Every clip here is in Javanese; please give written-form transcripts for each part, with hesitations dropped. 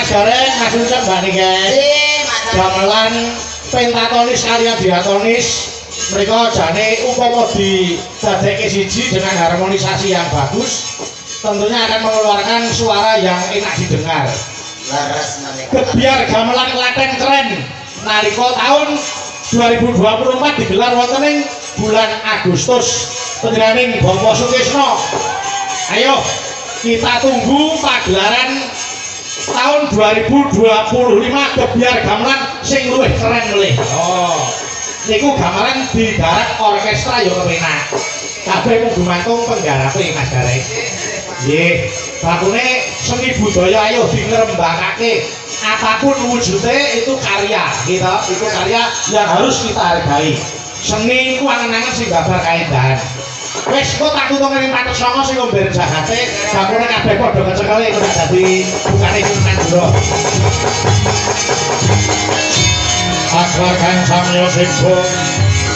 Mas Goreng, Mas Ucap Mbak Nike. Gamelan pentatonis kalian diatonis. Mereka jane umpama didadekke siji dengan harmonisasi yang bagus, tentunya akan mengeluarkan suara yang enak didengar. Laras maneh. Gebyar gamelan Klaten keren. Nalika tahun 2024 digelar wonten ing bulan Agustus panjenenganing Bapak Sukisno. Ayo kita tunggu pagelaran tahun 2025 gebyar gamelan sing luwih keren luwih. Oh. Niku gamelan digarap orkestra yo kepenak. Kabeh kudu mantung penggarape Mas Gareng. Nggih, bakune seni budaya ayo dingrembakake. Apapun wujudnya itu karya, gitu. Itu karya yang harus kita hargai. Seni ku angen-angen sing gambar kaedan. Wes kok tak tutung ning patok songo sing ngomben jagate, bakune kabeh padha kecekele iku tak dadi bukane kuman bro. Akbar kang samya simbol,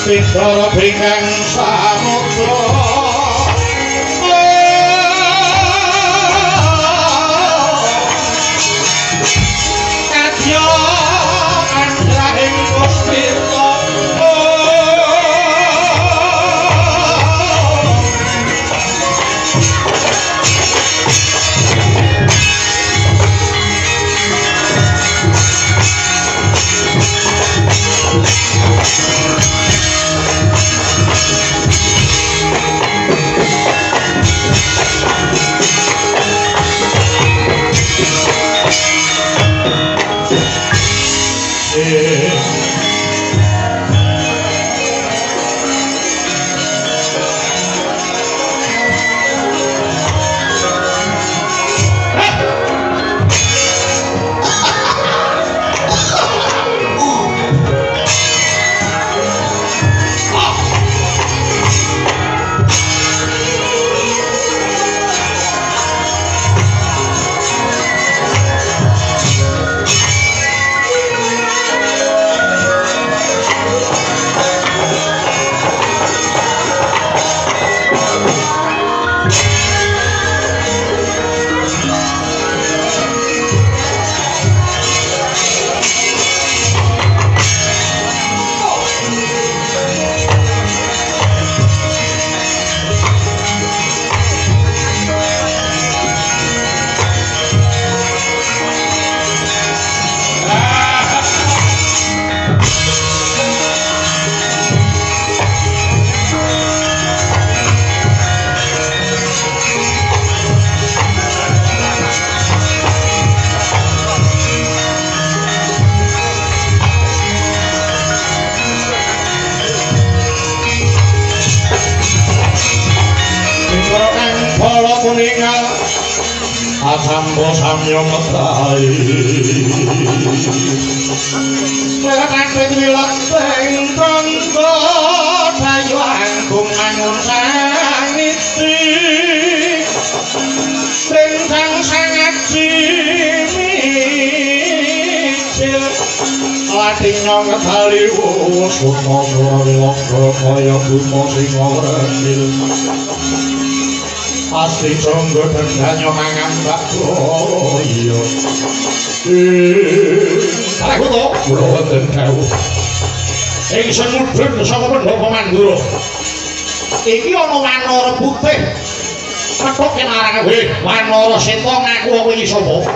pindara bingkang samudra. Asambo samyo metai Wetan pitwilak teng kanggo dayu anggung angun sangiti Bintang sangat cimicil Latinya ngetali Sukma surawi lokro kaya bumo singo resil Pasti jonggo denganyo mangan bakso iya aku tau kula wonten dawu ingsun mudhun saka Pandhawa Mandura iki ana wanara putih kethok kenarang kowe wanara seta ngaku kowe iki sapa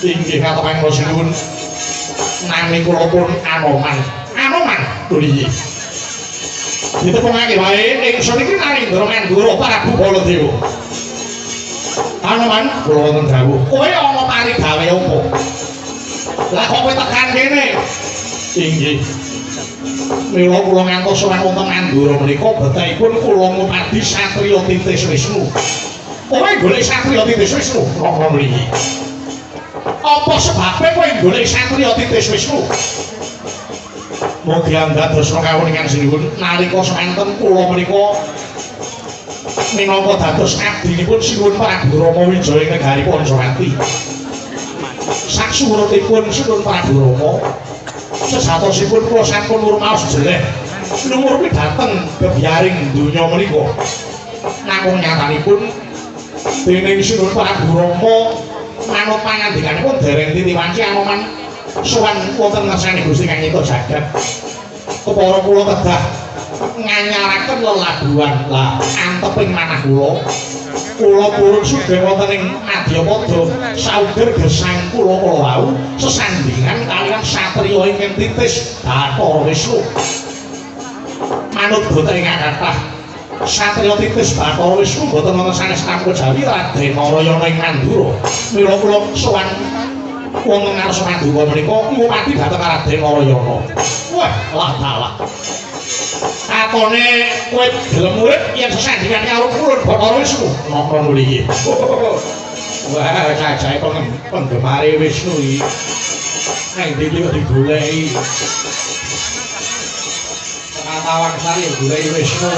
inggih katakan kula sinuwun nami kula pun Anoman lho iki ditepungake wae ingsun iki Narendra Mandura Prabu Baladewa. Anoman kula wonten dawuh, kowe ana parigawe apa? Lah kok kowe tekan kene? Inggih. Mila kula ngantos sowan wonten Mandura menika betahipun kula ngupadi satriya Titis Wisnu. Kowe golek satriya Titis Wisnu kok mriki? Apa sebabe kowe golek satriya Titis Wisnu? Mugi dados kawuningan sinuwun nalika semanten kula menika minangka dados abdinipun sinuwun Prabu Rama Wijaya ing negari Pancawati. Saksurutipun sinuwun Prabu Rama sesatosipun kula sampun nurmaos jeleh lumur dhateng gebyaring donya menika. Nanging nyatanipun dening sinuwun Prabu Rama manut pangandikanipun dereng titiwanci Anoman sowan wonten ngersane Gusti Kang Nyita Jagat. Kepara kula kedah nganyaraken lelabuhan lah anteping manah kula purun sugeng wonten ing Madyapada sauger gesang kula wau sesandingan kaliyan satriya ingkang titis Bathara Wisnu. Manut boten ingkang kathah satriya titis Bathara Wisnu boten wonten sanes Kampo Jawi Raden Narayana ing Mandura. Mila kula sowan wonten ngarsa Paduka menika ngupati dhateng Raden Narayana. Wah, lah dalah. Atone kowe gelem urip yen sesandingan karo purun Bathara Wisnu. Napa mriki? Wah, cacahe penggemar Wisnu iki. Nang ndi kok digoleki. Tawang sari goleki Wisnu.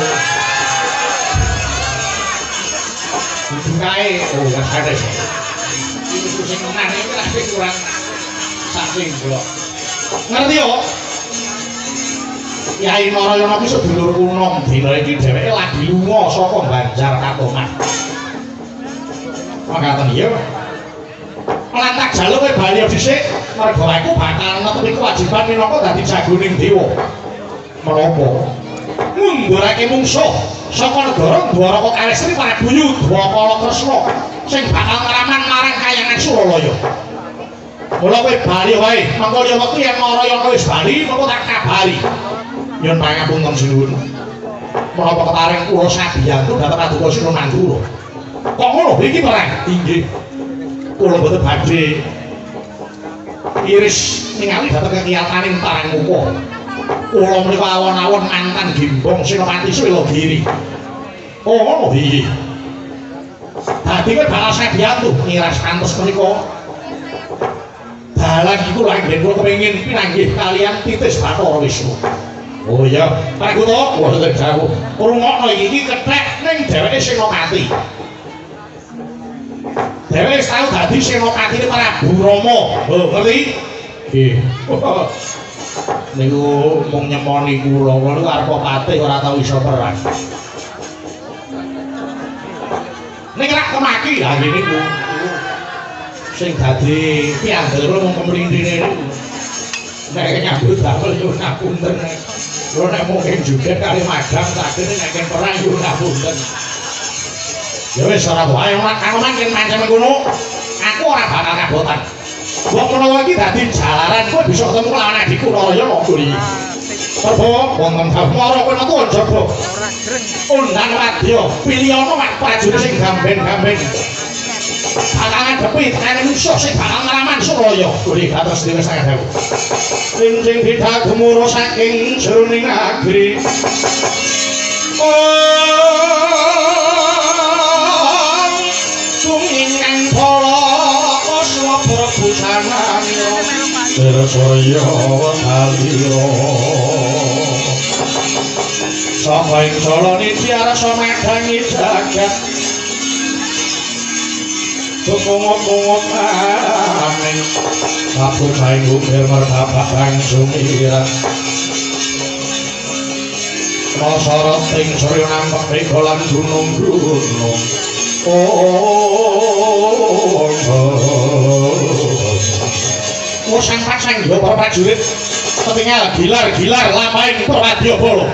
Bukae oh ya kades. Iki sing menang iki lak kurang saking kula. Ngerti yo? Kyai Narayana ki sedulur kunom dina iki dheweke lagi lunga saka Banjar Katoman. Makaten iya. Lan tak jaluk kowe bali dhisik mergo aku bakal netepi kewajiban minangka dadi jagoning dewa. Menapa? Ngundurake mungsuh saka negara Dwaraka Kalestri Prabu Dwakala Kresna sing bakal ngeraman marang Kahyangan Suralaya. Mula kowe bali wae, mengko ya wektu yen Narayana wis bali, mengko tak kabari. Nyun pangapunten sinuwun. Menapa ketaring kula sabiyantu dhateng Paduka Sina Mandura. Kok ngono iki perang? Inggih. Kula boten badhe iris ningali dhateng kekiyataning parang muka. Kula menika awon-awon mantan Gimbong Senopati Swelagiri. Oh ngono iki. Dadi kowe bakal sabiyantu ngiras kantos menika. Dalan iku lha ngen kula kepengin pinanggih kalian titis Bathara Wisnu. Oh iya, Pak Kuto, wonten jauh. Rungokno iki kethek ning dheweke Senopati. Dheweke wis tau dadi Senopatine Prabu Rama. Oh, ngerti? Nggih. Niku mung nyemoni kula, kula arep patih ora tau iso perang. Ning rak kemaki ha niku. Sing dadi pianggel kula mung pemrintine niku. Nek nyambut damel yo ngapunten. Lho nek mungkin juga kali madang sakit nek perang yo ngapunten. Ya wis ora wae kang mangken mancen ngono. Aku ora bakal kabotan. Wong menawa iki dadi jalaran kowe bisa ketemu lawan adikku Narayana kuwi. Apa wonten kamara kowe metu njaba. Undang wadya piliyana mak prajurit sing gamben-gamben. Bakalan depi tekan musuh sing bakal ngeraman Suraya. Kuwi kados dhewe saged. Sing beda gemuruh saking jroning negeri. Sumingkang pala koswa prabusananya. Sirsaya kalira. Sapa ing salane diarsa madangi jagat. Sumut-sumut amin aku saing gubir mertabak langsung irat masarat ing surya nampak begolan gunung-gunung sang pasang dua prajurit ketinggal gilar-gilar lampain Pradyabala